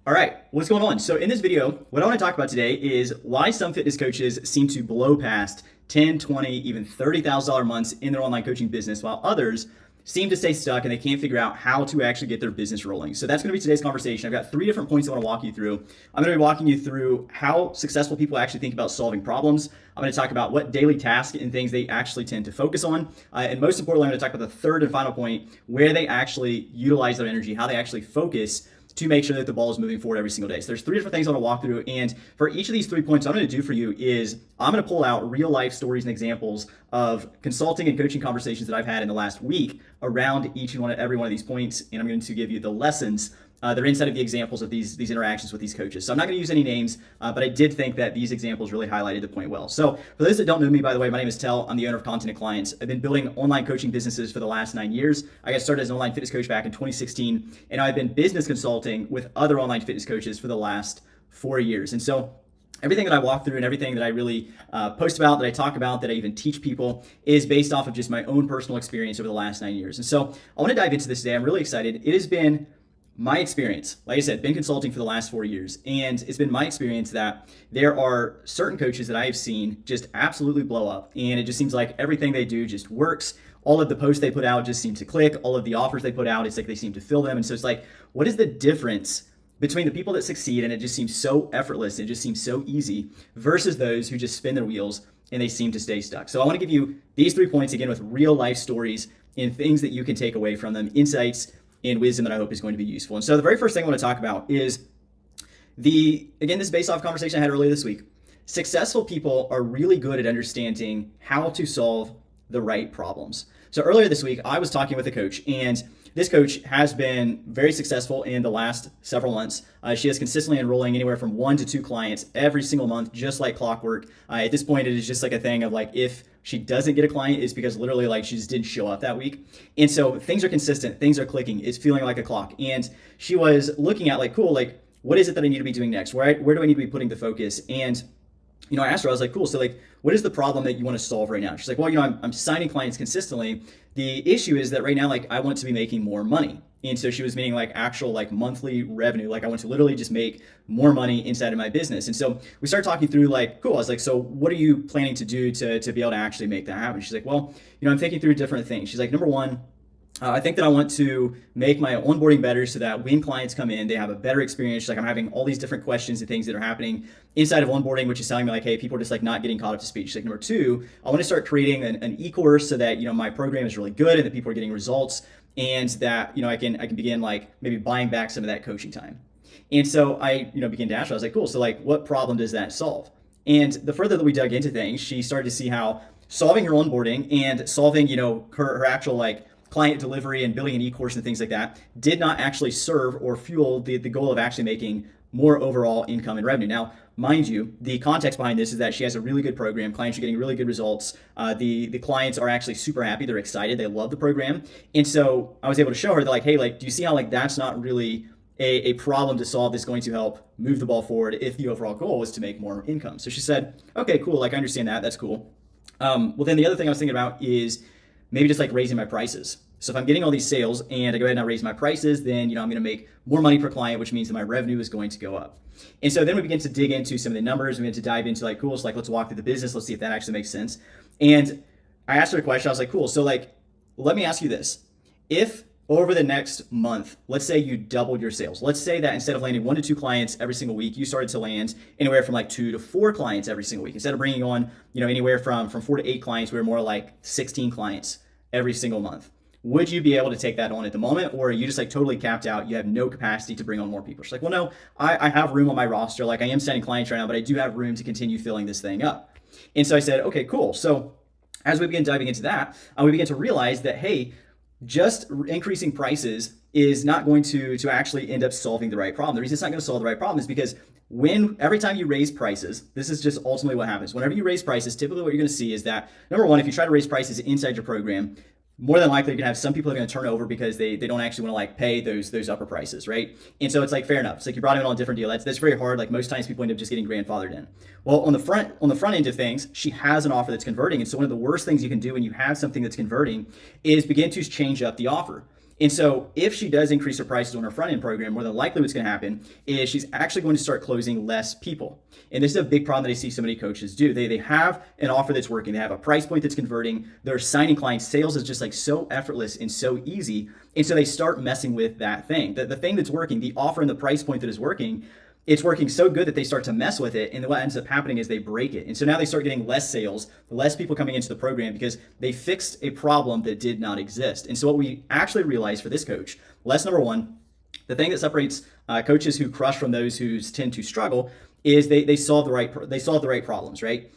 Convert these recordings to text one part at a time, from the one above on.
All right, what's going on? So in this video, what I want to talk about today is why some fitness coaches seem to blow past 10, 20, even $30,000 months in their online coaching business, while others seem to stay stuck and they can't figure out how to actually get their business rolling. So that's going to be today's conversation. I've got three different points I want to walk you through. I'm going to be walking you through how successful people actually think about solving problems. I'm going to talk about what daily tasks and things they actually tend to focus on. And most importantly, I'm going to talk about the third and final point, where they actually utilize their energy, how they actually focus to make sure that the ball is moving forward every single day. So there's three different things I want to walk through. And for each of these 3 points, what I'm going to do for you is I'm going to pull out real life stories and examples of consulting and coaching conversations that I've had in the last week around every one of these points. And I'm going to give you the lessons that are inside of the examples of these interactions with these coaches. So I'm not going to use any names, but I did think that these examples really highlighted the point well. So for those that don't know me, by the way, my name is Tell. I'm the owner of Content and Clients. I've been building online coaching businesses for the last 9 years. I got started as an online fitness coach back in 2016, and I've been business consulting with other online fitness coaches for the last 4 years. And so everything that I walk through and everything that I really post about, that I talk about, that I even teach people is based off of just my own personal experience over the last 9 years. And so I want to dive into this today. I'm really excited. It has been my experience, like I said, been consulting for the last 4 years, and it's been my experience that there are certain coaches that I have seen just absolutely blow up, and it just seems like everything they do just works. All of the posts they put out just seem to click. All of the offers they put out, it's like they seem to fill them. And so it's like, what is the difference between the people that succeed and it just seems so effortless, it just seems so easy, versus those who just spin their wheels and they seem to stay stuck? So I want to give you these 3 points again with real life stories and things that you can take away from them, insights and wisdom that I hope is going to be useful. And so the very first thing I want to talk about is this is based off a conversation I had earlier this week. Successful people are really good at understanding how to solve the right problems. So earlier this week, I was talking with a coach, and this coach has been very successful in the last several months. She is consistently enrolling anywhere from 1 to 2 clients every single month, just like clockwork. At this point, it is just like a thing of like, if she doesn't get a client, it's because literally like she just didn't show up that week. And so things are consistent, things are clicking, it's feeling like a clock. And she was looking at like, cool, like what is it that I need to be doing next? Where do I need to be putting the focus? And I asked her, I was like, cool, so like, what is the problem that you want to solve right now? She's like, well, I'm signing clients consistently. The issue is that right now, like I want to be making more money. And so she was meaning like actual like monthly revenue. Like I want to literally just make more money inside of my business. And so we started talking through like, cool. I was like, so what are you planning to do to be able to actually make that happen? She's like, well, I'm thinking through different things. She's like, number one, I think that I want to make my onboarding better so that when clients come in, they have a better experience. She's like, I'm having all these different questions and things that are happening inside of onboarding, which is telling me like, hey, people are just like not getting caught up to speed. She's like, number two, I want to start creating an e-course so that, my program is really good and that people are getting results, and that, I can begin like maybe buying back some of that coaching time. And so I, began to ask her, I was like, cool. So like, what problem does that solve? And the further that we dug into things, she started to see how solving her onboarding and solving, her actual like client delivery and building an e-course and things like that did not actually serve or fuel the goal of actually making more overall income and revenue. Now, mind you, the context behind this is that she has a really good program. Clients are getting really good results. The clients are actually super happy. They're excited. They love the program. And so I was able to show her that like, hey, like, do you see how like that's not really a problem to solve that's going to help move the ball forward if the overall goal is to make more income? So she said, okay, cool. Like I understand that. That's cool. Well, then the other thing I was thinking about is maybe just like raising my prices. So if I'm getting all these sales and I go ahead and I raise my prices, then I'm going to make more money per client, which means that my revenue is going to go up. And so then we begin to dig into some of the numbers. We begin to dive into like, cool, so like let's walk through the business. Let's see if that actually makes sense. And I asked her a question. I was like, cool, so like, let me ask you this. If over the next month, let's say you doubled your sales. Let's say that instead of landing 1 to 2 clients every single week, you started to land anywhere from like 2 to 4 clients every single week. Instead of bringing on, anywhere from 4 to 8 clients, we were more like 16 clients every single month. Would you be able to take that on at the moment, or are you just like totally capped out? You have no capacity to bring on more people? She's like, well, no, I have room on my roster. Like I am sending clients right now, but I do have room to continue filling this thing up. And so I said, okay, cool. So as we begin diving into that, we begin to realize that, hey, just increasing prices is not going to actually end up solving the right problem. The reason it's not going to solve the right problem is because every time you raise prices, this is just ultimately what happens. Whenever you raise prices, typically what you're going to see is that, number one, if you try to raise prices inside your program, more than likely you're gonna have some people that are gonna turn over because they don't actually want to like pay those upper prices, right? And so it's like fair enough. It's like you brought them in on a different deal. That's very hard. Like most times people end up just getting grandfathered in. Well, on the front end of things, she has an offer that's converting. And so one of the worst things you can do when you have something that's converting is begin to change up the offer. And so if she does increase her prices on her front end program, more than likely what's going to happen is she's actually going to start closing less people. And this is a big problem that I see so many coaches do. They have an offer that's working. They have a price point that's converting. They're signing clients. Sales is just like so effortless and so easy. And so they start messing with that thing. The thing that's working, the offer and the price point that is working, it's working so good that they start to mess with it. And what ends up happening is they break it. And so now they start getting less sales, less people coming into the program because they fixed a problem that did not exist. And so what we actually realized for this coach, lesson number one, the thing that separates coaches who crush from those who tend to struggle is they solve the right problems, right?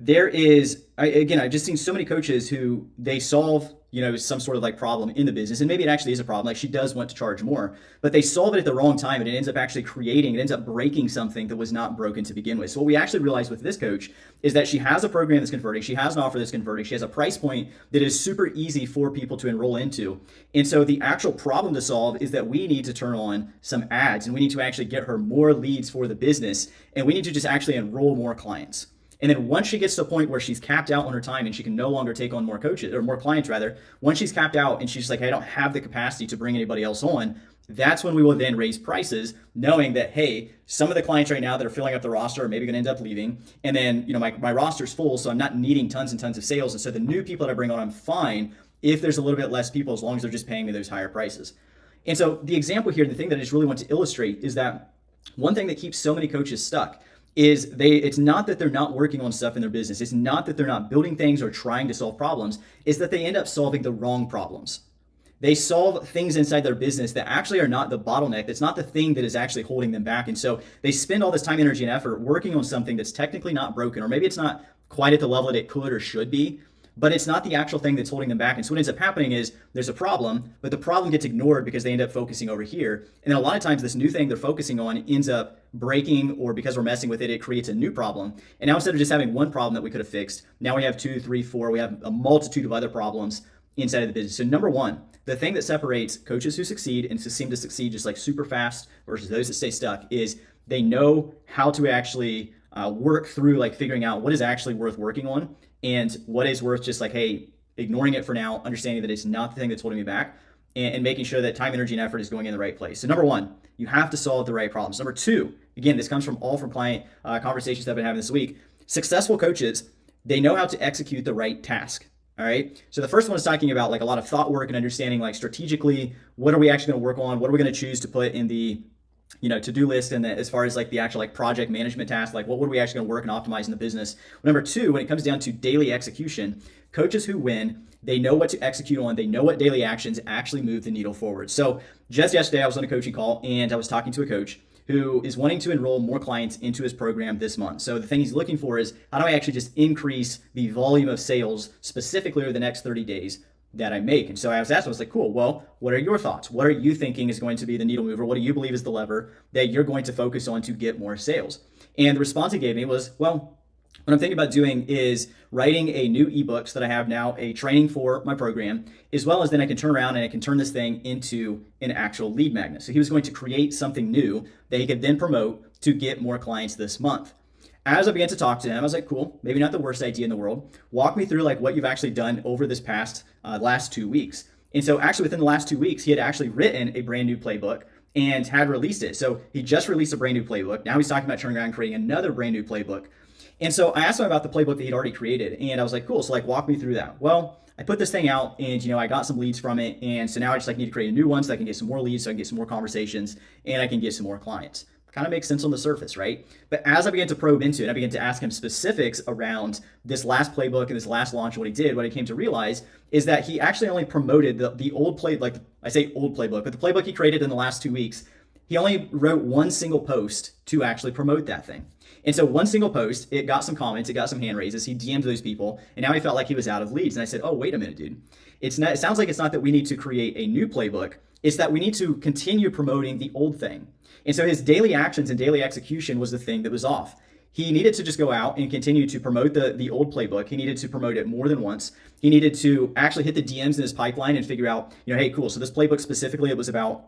There is, I've just seen so many coaches who they solve, some sort of like problem in the business. And maybe it actually is a problem. Like she does want to charge more, but they solve it at the wrong time. And it ends up actually it ends up breaking something that was not broken to begin with. So what we actually realized with this coach is that she has a program that's converting. She has an offer that's converting. She has a price point that is super easy for people to enroll into. And so the actual problem to solve is that we need to turn on some ads and we need to actually get her more leads for the business. And we need to just actually enroll more clients. And then once she gets to a point where she's capped out on her time and she can no longer take on more coaches or more clients rather, once she's capped out and she's like, hey, I don't have the capacity to bring anybody else on, that's when we will then raise prices, knowing that, hey, some of the clients right now that are filling up the roster are maybe going to end up leaving. And then, my roster's full, so I'm not needing tons and tons of sales. And so the new people that I bring on, I'm fine if there's a little bit less people, as long as they're just paying me those higher prices. And so the example here, the thing that I just really want to illustrate is that one thing that keeps so many coaches stuck is it's not that they're not working on stuff in their business. It's not that they're not building things or trying to solve problems. It's that they end up solving the wrong problems. They solve things inside their business that actually are not the bottleneck. That's not the thing that is actually holding them back. And so they spend all this time, energy, and effort working on something that's technically not broken, or maybe it's not quite at the level that it could or should be, but it's not the actual thing that's holding them back. And so what ends up happening is there's a problem, but the problem gets ignored because they end up focusing over here. And then a lot of times this new thing they're focusing on ends up breaking, or because we're messing with it, it creates a new problem. And now instead of just having one problem that we could have fixed, now we have 2, 3, 4, we have a multitude of other problems inside of the business. So number one, the thing that separates coaches who succeed and seem to succeed just like super fast versus those that stay stuck is they know how to actually work through like figuring out what is actually worth working on and what is worth just like, hey, ignoring it for now, understanding that it's not the thing that's holding me back, and making sure that time, energy, and effort is going in the right place. So number one, you have to solve the right problems. Number two, again, this comes from client conversations that I've been having this week. Successful coaches, they know how to execute the right task. All right. So the first one is talking about like a lot of thought work and understanding like strategically, what are we actually going to work on? What are we going to choose to put in the to-do list, and as far as like the actual like project management task, like what are we actually going to work and optimize in the business? Number two, when it comes down to daily execution, coaches who win, they know what to execute on. They know what daily actions actually move the needle forward. So just yesterday I was on a coaching call and I was talking to a coach who is wanting to enroll more clients into his program this month. So the thing he's looking for is, how do I actually just increase the volume of sales specifically over the next 30 days that I make? And so I was asking, I was like, cool, well, what are your thoughts? What are you thinking is going to be the needle mover? What do you believe is the lever that you're going to focus on to get more sales? And the response he gave me was, well, what I'm thinking about doing is writing a new ebook so that I have now a training for my program, as well as then I can turn around and I can turn this thing into an actual lead magnet. So he was going to create something new that he could then promote to get more clients this month. As I began to talk to him, I was like, cool, maybe not the worst idea in the world. Walk me through like what you've actually done over this past last 2 weeks. And so actually within the last 2 weeks, he had actually written a brand new playbook and had released it. So he just released a brand new playbook. Now he's talking about turning around and creating another brand new playbook. And so I asked him about the playbook that he'd already created. And I was like, cool, so like walk me through that. Well, I put this thing out and I got some leads from it. And so now I just like need to create a new one so I can get some more leads, so I can get some more conversations, and I can get some more clients. Kind of makes sense on the surface, right? But as I began to probe into it, I began to ask him specifics around this last playbook and this last launch. What he did, what I came to realize is that he actually only promoted the old like I say old playbook, but the playbook he created in the last 2 weeks, he only wrote one single post to actually promote that thing. And so one single post, it got some comments, it got some hand raises, he DM'd those people, and now he felt like he was out of leads. And I said, oh, wait a minute, dude. It sounds like it's not that we need to create a new playbook, it's that we need to continue promoting the old thing. And so his daily actions and daily execution was the thing that was off. He needed to just go out and continue to promote the old playbook. He needed to promote it more than once. He needed to actually hit the DMs in his pipeline and figure out, hey, cool. So this playbook specifically, it was about,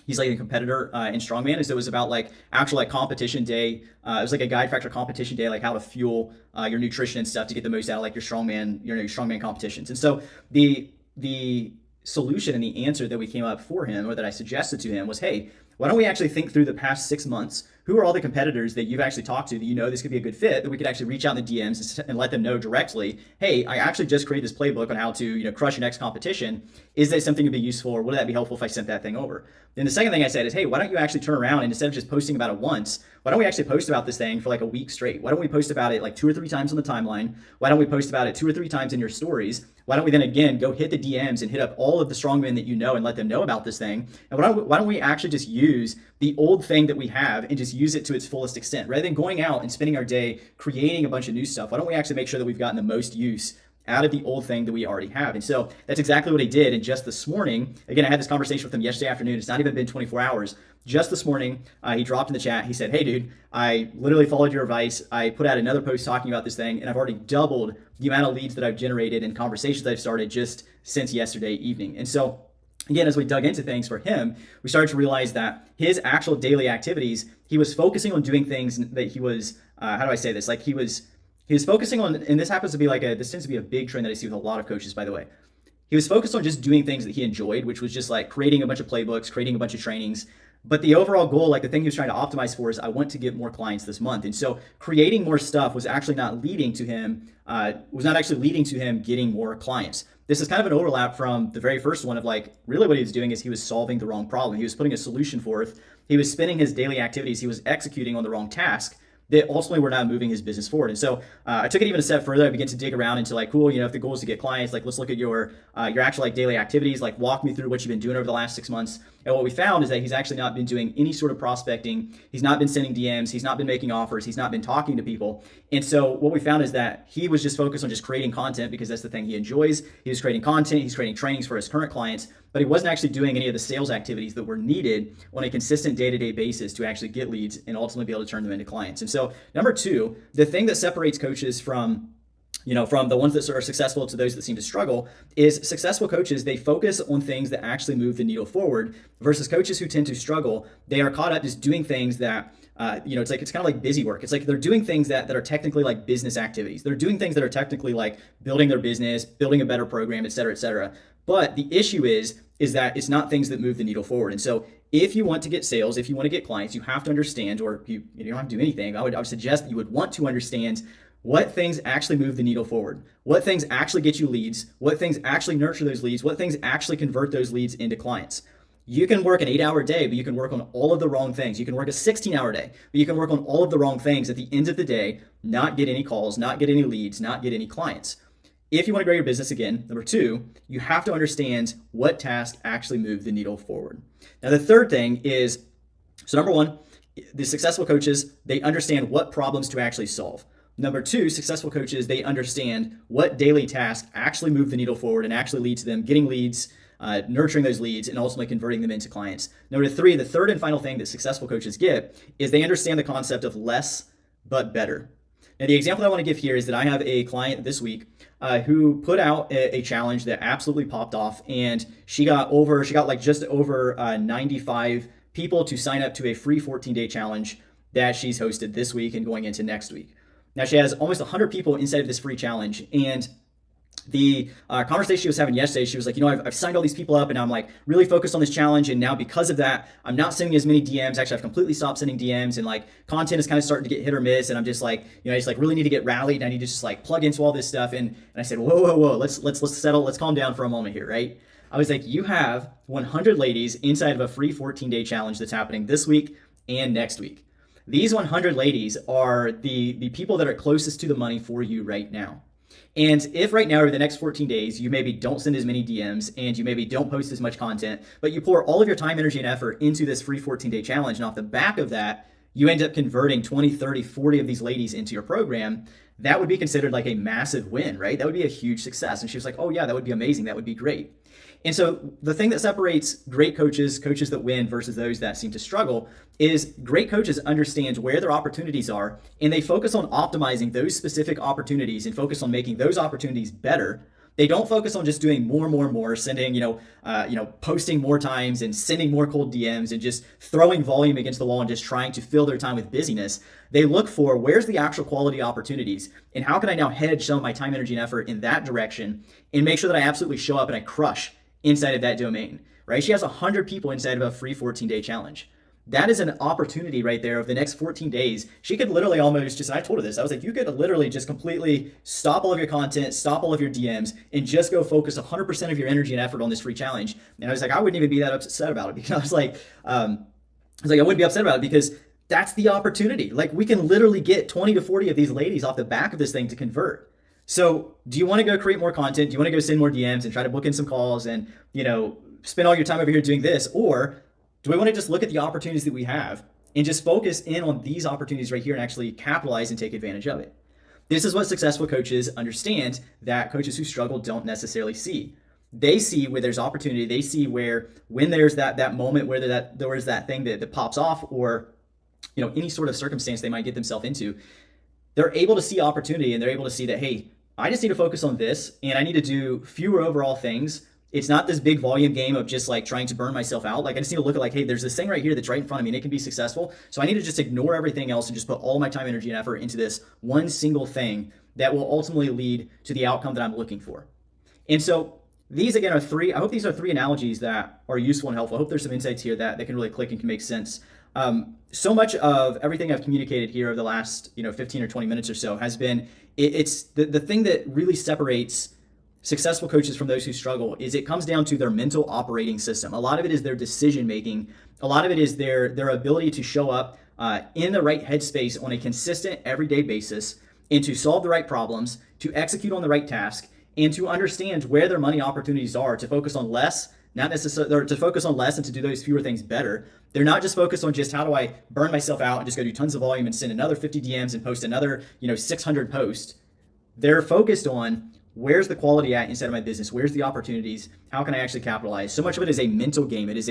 he's like a competitor in strongman. And so it was about like actual like competition day. It was like a guide factor competition day, like how to fuel your nutrition and stuff to get the most out of like your strongman competitions. And so the solution and the answer that we came up for him, or that I suggested to him, was, hey, why don't we actually think through the past 6 months? Who are all the competitors that you've actually talked to that you know this could be a good fit, that we could actually reach out in the DMs and let them know directly, hey, I actually just created this playbook on how to, crush your next competition. Is that something to be useful, or would that be helpful if I sent that thing over? Then the second thing I said is, hey, why don't you actually turn around, and instead of just posting about it once, why don't we actually post about this thing for like a week straight? Why don't we post about it like 2 or 3 times on the timeline? Why don't we post about it 2 or 3 times in your stories? Why don't we then again go hit the DMs and hit up all of the strongmen that you know and let them know about this thing? And why don't we actually just use the old thing that we have and just use it to its fullest extent, rather than going out and spending our day creating a bunch of new stuff? Why don't we actually make sure that we've gotten the most use out of the old thing that we already have? And so that's exactly what he did. And just this morning, again, I had this conversation with him yesterday afternoon. It's not even been 24 hours. Just this morning, he dropped in the chat. He said, hey, dude, I literally followed your advice. I put out another post talking about this thing, and I've already doubled the amount of leads that I've generated and conversations that I've started just since yesterday evening. And so again, as we dug into things for him, we started to realize that his actual daily activities, he was focusing on doing things that he was, how do I say this? Like he was focusing on, and this happens to be this tends to be a big trend that I see with a lot of coaches, by the way. He was focused on just doing things that he enjoyed, which was just like creating a bunch of playbooks, creating a bunch of trainings. But the overall goal, like the thing he was trying to optimize for, is I want to get more clients this month. And so creating more stuff was actually not leading to him, getting more clients. This is kind of an overlap from the very first one of like, really what he was doing is he was solving the wrong problem. He was putting a solution forth. He was spending his daily activities. He was executing on the wrong task that ultimately were not moving his business forward. And so I took it even a step further. I began to dig around into like, cool, if the goal is to get clients, like let's look at your actual like daily activities, like walk me through what you've been doing over the last 6 months. And what we found is that he's actually not been doing any sort of prospecting. He's not been sending DMs. He's not been making offers. He's not been talking to people. And so what we found is that he was just focused on just creating content because that's the thing he enjoys. He was creating content. He's creating trainings for his current clients, but he wasn't actually doing any of the sales activities that were needed on a consistent day-to-day basis to actually get leads and ultimately be able to turn them into clients. And so number 2, the thing that separates coaches from the ones that are successful to those that seem to struggle is successful coaches, they focus on things that actually move the needle forward, versus coaches who tend to struggle. They are caught up just doing things that, it's kind of like busy work. It's like they're doing things that are technically like business activities. They're doing things that are technically like building their business, building a better program, et cetera, et cetera. But the issue is that it's not things that move the needle forward. And so if you want to get sales, if you want to get clients, you have to understand, or you don't have to do anything. I would suggest that you would want to understand what things actually move the needle forward, what things actually get you leads, what things actually nurture those leads, what things actually convert those leads into clients. You can work an 8-hour day, but you can work on all of the wrong things. You can work a 16-hour day, but you can work on all of the wrong things at the end of the day, not get any calls, not get any leads, not get any clients. If you want to grow your business, again, number 2, you have to understand what tasks actually move the needle forward. Now, the third thing is, so number 1, the successful coaches, they understand what problems to actually solve. Number 2, successful coaches, they understand what daily tasks actually move the needle forward and actually lead to them getting leads, nurturing those leads, and ultimately converting them into clients. Number 3, the third and final thing that successful coaches get is they understand the concept of less but better. Now, the example I want to give here is that I have a client this week who put out a challenge that absolutely popped off, and she got like just over 95 people to sign up to a free 14-day challenge that she's hosted this week and going into next week. Now, she has almost 100 people inside of this free challenge, and the conversation she was having yesterday, she was like, I've signed all these people up, and I'm like really focused on this challenge, and now because of that, I'm not sending as many DMs. Actually, I've completely stopped sending DMs, and like content is kind of starting to get hit or miss, and I'm just like, I just like really need to get rallied, and I need to just like plug into all this stuff. And I said, whoa, let's settle, let's calm down for a moment here, right? I was like, you have 100 ladies inside of a free 14-day challenge that's happening this week and next week. These 100 ladies are the people that are closest to the money for you right now. And if right now over the next 14 days, you maybe don't send as many DMs and you maybe don't post as much content, but you pour all of your time, energy, and effort into this free 14-day challenge, and off the back of that, you end up converting 20, 30, 40 of these ladies into your program, that would be considered like a massive win, right? That would be a huge success. And she was like, oh yeah, that would be amazing. That would be great. And so the thing that separates great coaches that win versus those that seem to struggle, is great coaches understand where their opportunities are, and they focus on optimizing those specific opportunities and focus on making those opportunities better. They don't focus on just doing more, sending, posting more times and sending more cold DMs and just throwing volume against the wall and just trying to fill their time with busyness. They look for where's the actual quality opportunities, and how can I now hedge some of my time, energy, and effort in that direction and make sure that I absolutely show up and I crush inside of that domain, right? She has 100 people inside of a free 14-day challenge. That is an opportunity right there of the next 14 days. She could literally almost just, and I told her this, I was like, you could literally just completely stop all of your content, stop all of your DMs, and just go focus 100% of your energy and effort on this free challenge. And I was like, I wouldn't even be that upset about it, because I was like, I wouldn't be upset about it, because that's the opportunity. Like, we can literally get 20 to 40 of these ladies off the back of this thing to convert. So do you want to go create more content? Do you want to go send more DMs and try to book in some calls and, spend all your time over here doing this? Or do we want to just look at the opportunities that we have and just focus in on these opportunities right here and actually capitalize and take advantage of it? This is what successful coaches understand that coaches who struggle don't necessarily see. They see where there's opportunity. They see where, when there's that moment where there is that thing that pops off, or any sort of circumstance they might get themselves into, they're able to see opportunity, and they're able to see that, hey, I just need to focus on this, and I need to do fewer overall things. It's not this big volume game of just like trying to burn myself out. Like, I just need to look at like, hey, there's this thing right here that's right in front of me and it can be successful. So I need to just ignore everything else and just put all my time, energy, and effort into this one single thing that will ultimately lead to the outcome that I'm looking for. And so these, again, are three. I hope these are three analogies that are useful and helpful. I hope there's some insights here that can really click and can make sense. So much of everything I've communicated here over the last 15 or 20 minutes or so has been, it's the thing that really separates successful coaches from those who struggle is it comes down to their mental operating system. A lot of it is their decision making. A lot of it is their ability to show up in the right headspace on a consistent everyday basis, and to solve the right problems, to execute on the right task, and to understand where their money opportunities are, to focus on less, not necessarily, or to focus on less and to do those fewer things better. They're not just focused on just how do I burn myself out and just go do tons of volume and send another 50 DMs and post another 600 posts. They're focused on, where's the quality at inside of my business? Where's the opportunities? How can I actually capitalize? So much of it is a mental game. It's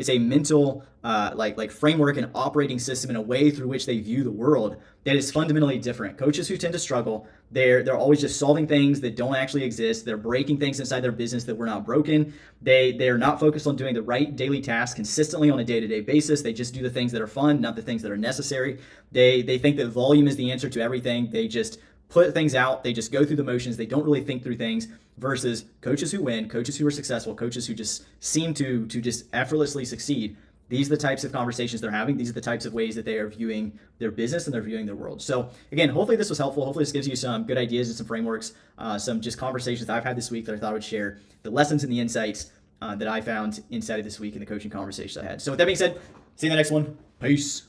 a mental like framework and operating system, in a way through which they view the world that is fundamentally different. Coaches who tend to struggle, they're always just solving things that don't actually exist. They're breaking things inside their business that were not broken. They're not focused on doing the right daily tasks consistently on a day-to-day basis. They just do the things that are fun, not the things that are necessary. They think that volume is the answer to everything. They just put things out. They just go through the motions. They don't really think through things, versus coaches who win, coaches who are successful, coaches who just seem to just effortlessly succeed. These are the types of conversations they're having. These are the types of ways that they are viewing their business and they're viewing their world. So again, hopefully this was helpful. Hopefully this gives you some good ideas and some frameworks, some just conversations that I've had this week that I thought I would share, the lessons and the insights that I found inside of this week in the coaching conversations I had. So with that being said, see you in the next one. Peace.